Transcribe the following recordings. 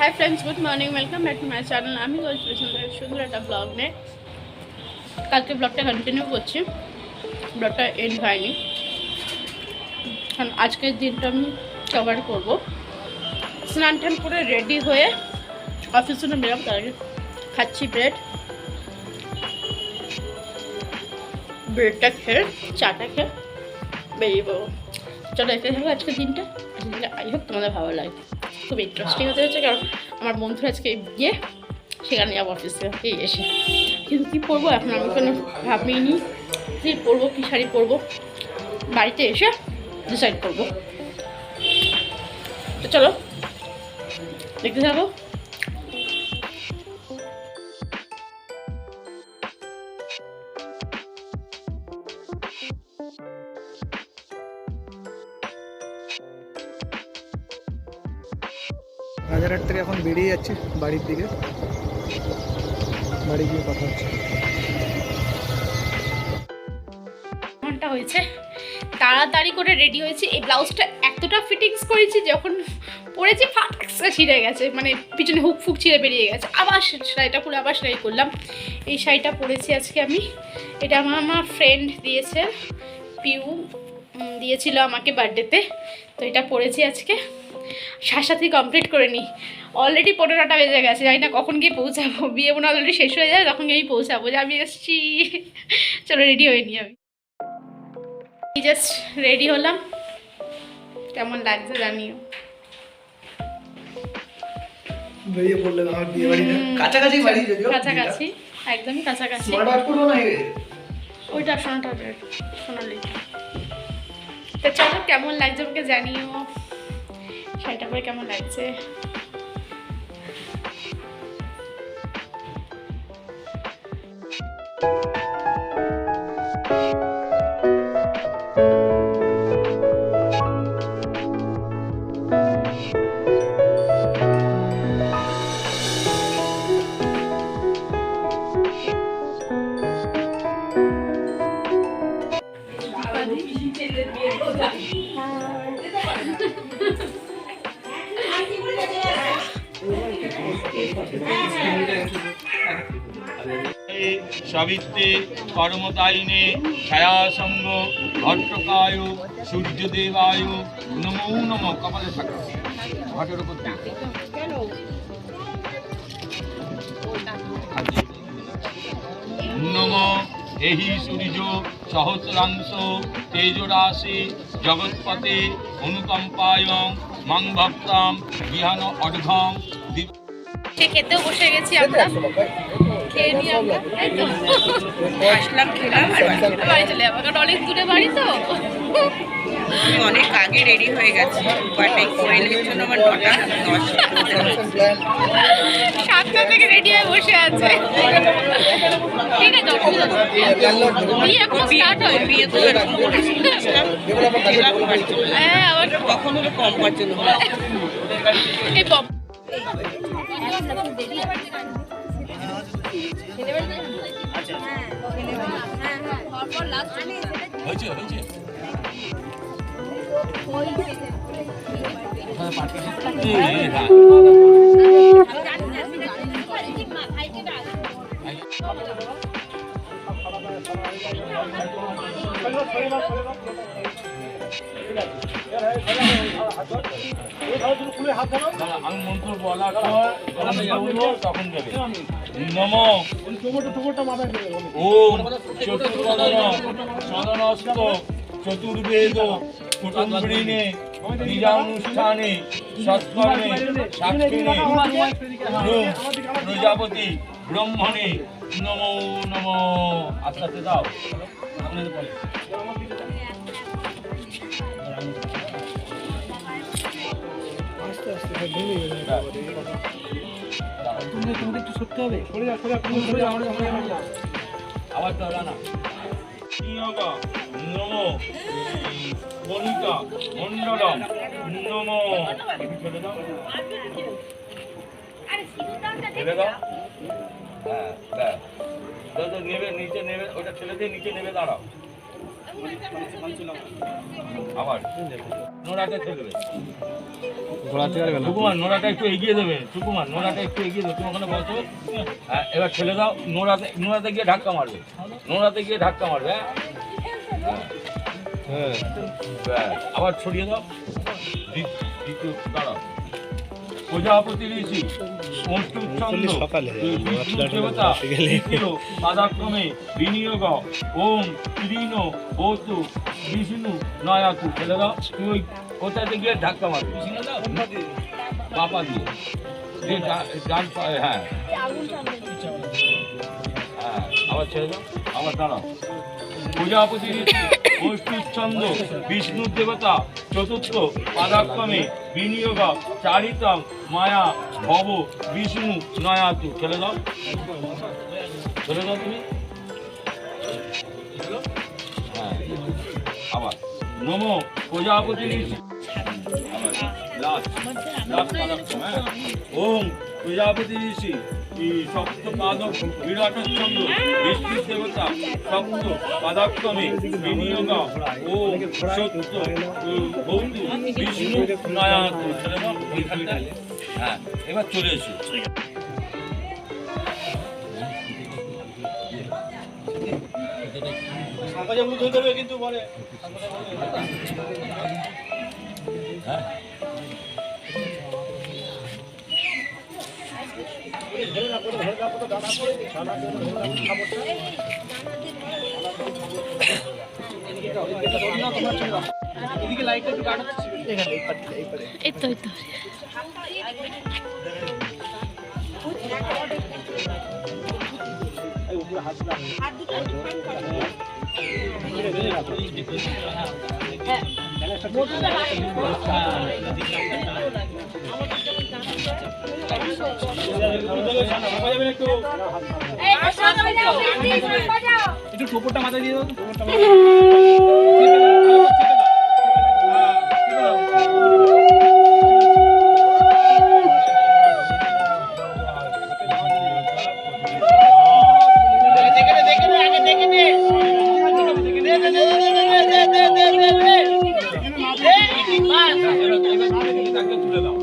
Hi friends, good morning, welcome back to my channel. আমি সুন্দর একটা ব্লগ নিয়ে কালকে ব্লগটা কন্টিনিউ করছি। ব্লগটা এন্ড হয়নি, কারণ আজকের দিনটা আমি কভার করব। স্নান টান করে রেডি হয়ে অফিস জন্য বেরোব। তার আগে খাচ্ছি ব্রেডটা খেয়ে চাটা খেয়ে বেরিয়ে পড়বো। চলো, এটাই হবে আজকের দিনটা। আই হোপ তোমাদের ভালো লাগে। খুব ইন্টারেস্টিং হতে হচ্ছে, কারণ আমার বন্ধুরা আজকে গিয়ে সেখানে যাবো অফিস থেকে এসে। কিন্তু কী পরবো এখন আমি কোনো ভাবিনি, কী পরবো, কী শাড়ি পরবো, বাড়িতে এসে ডিসাইড করবো। তো চলো দেখতে যাবো। রাজারহাট থেকে এখন বেরিয়ে যাচ্ছে বাড়ির দিকে, বাড়ি গিয়ে কথা হচ্ছে। ঘন্টা হয়েছে, তাড়াতাড়ি করে রেডি হয়েছি। এই ব্লাউজটা এতটা ফিটিংস করেছি, যখন পরেছি ফাটাক্সা ছিঁড়ে গেছে, মানে পিছনে হুক ফুক ছিঁড়ে বেরিয়ে গেছে। আবার শাড়িটা খুলে আবার সেলাই করলাম। এই শাড়িটা পরেছি আজকে আমি। এটা আমার ফ্রেন্ড দিয়েছে, পিউ দিয়েছিল আমাকে বার্থডেতে। তো এটা পরেছি আজকে, সাথে কমপ্লিট করে নিই। অলরেডি 15টা বেজে গেছে, জানি না কখন গিয়ে পৌঁছাবো। বিয়ে মনে অলরেডি শেষ হয়ে যায়, তখন গিয়েই পৌঁছাবো যে আমি এসেছি। চলো রেডি হয়ে নিই। আমি জাস্ট রেডি হলাম, কেমন লাগছে জানিও। বেরিয়ে পড়লেন আমার বিয়ে বাড়িতে, কাছাকাছি বাড়ি, যদিও কাছাকাছি, একদমই কাছাকাছি। ওইটা সোনালি। তো চলো, কেমন লাগছে আমাকে জানিও, শাড়িটা পরে কেমন লাগছে। সাবিত্রী কর্মতারিণে ছায়াসঙ্গ ঘটকায় সূর্যদেবায় নমো নম। কপালে থাকা ঘটের উপর নম। এহি সূর্য সহস্রাংশ তেজরাশি জগৎপতে অনুকম্পায় মাং ভক্তাম বিহান অর্ঘম। খেতেও বসে গেছি আমরা, খেয়ে নিয়ে আমরা আসলাম, খেলাম আর বাড়ি চলে যাবো, কারণ অনেক দূরে বাড়ি তো। আমি অনেক আগে রেডি হয়ে গেছি, বাট এই কোয়েলের জন্য আমার 7টা থেকে রেডি হয়ে বসে আছে। ঠিক আছে, বিয়ে এখন স্টার্ট হয়। বিয়ে তো এরকম করেছিলাম, হ্যাঁ, আবার কখনো কম পাচ্ছিল না। এই পপ আমি মন্ত্র বলার পর তখন দেবে। নম ওম চতুর্বদন সদনস্ত চতুর্বেদ কুটুম্বিনে নিজানুষ্ঠানে সৎকর্মে সাক্ষিণে প্রজাপতি ব্রহ্মণে নমো নম। আস্তে আস্তে দাও, আপনাদের বলে আস্তে আস্তে তোমাকে একটু সরতে হবে। আবার তো না নম বনিতা মন্ডলম নম। ছেড়ে দাও, ছেড়ে দাও। হ্যাঁ, নেবে নিচে নেবে, ওটা ছেড়ে দিয়ে নিচে নেবে, দাঁড়াও। আবার নোড়াটা ঠেলবে। সুকুমার নোড়াটা একটু এগিয়ে দেবে, সুকুমার নোড়াটা একটু এগিয়ে দেবে, তুমি ওখানে বসো। হ্যাঁ, এবার ঠেলে দাও, নোড়াতে গিয়ে ধাক্কা মারবে, নোড়াতে গিয়ে ধাক্কা মারবে। হ্যাঁ, আবার ছড়িয়ে দাও। দ্বিতীয় দাঁড়াও। প্রজাপতি ঋষি দেবতা পাদাক্রমে বিনিয়োগ ওম ত্রিন ভৌতু বিষ্ণু নয়াতু। ছেলে দাও, তুমি ওই কোথাতে গিয়ে ধাক্কা মারবে, বাপা দিয়ে ডান পায়ে। হ্যাঁ হ্যাঁ, আবার ছেড়ে দাও, আবার দাঁড়াও। প্রজাপতি বৈষ্ণুচ্ছন্দ বিষ্ণু দেবতা চতুর্থ পাদাক্রমে বিনিয়োগ চারিতম মায়া ভব বিষ্ণু নয়াতু। ছেড়ে দাও, ছেড়ে দাও তুমি। হ্যাঁ, আবার নম প্রজাপতি ওম প্রজাপতি ঋষি সপ্ত পাদক বিরাটচন্দ্র বিষ্ণু দেবতা সপ্ত পাদাক্রমে বিনিয়োগ ও সত্য ভৌতু বিষ্ণু নয়াত। হ্যাঁ, এবার চলে এসো। কিন্তু বলে হ্যাঁ, এদিকে লাইটটা একটু কাটাচ্ছি, এই তো একটু টোপরটা মাথায় দিয়ে দাও তো। তুলে দাও।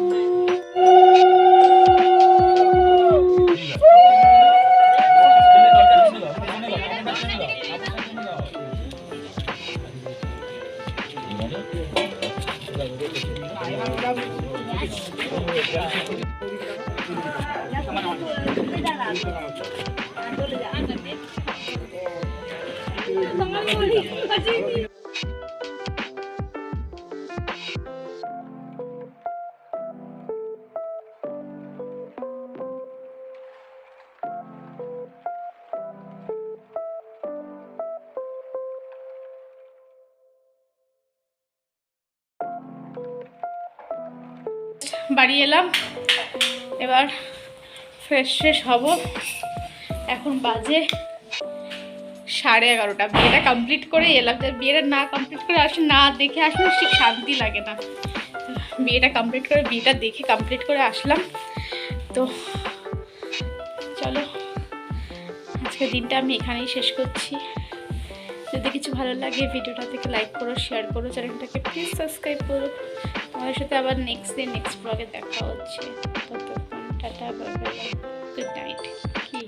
বাড়ি এলাম, এবার ফ্রেশ হব। এখন বাজে 11:30। বিয়েটা কমপ্লিট করে এলাম। বিয়েটা না কমপ্লিট করে আসলে না দেখে আসলে ঠিক শান্তি লাগে না। বিয়েটা কমপ্লিট করে বিয়েটা দেখে কমপ্লিট করে আসলাম। তো চলো, আজকের দিনটা আমি এখানেই শেষ করছি। যদি কিছু ভালো লাগে ভিডিওটা থেকে লাইক করো, শেয়ার করো, চ্যানেলটাকে প্লিজ সাবস্ক্রাইব করো। তোমাদের সাথে আবার নেক্সট ব্লগে দেখা হচ্ছে। ততক্ষণ tata, bye bye, good night. কি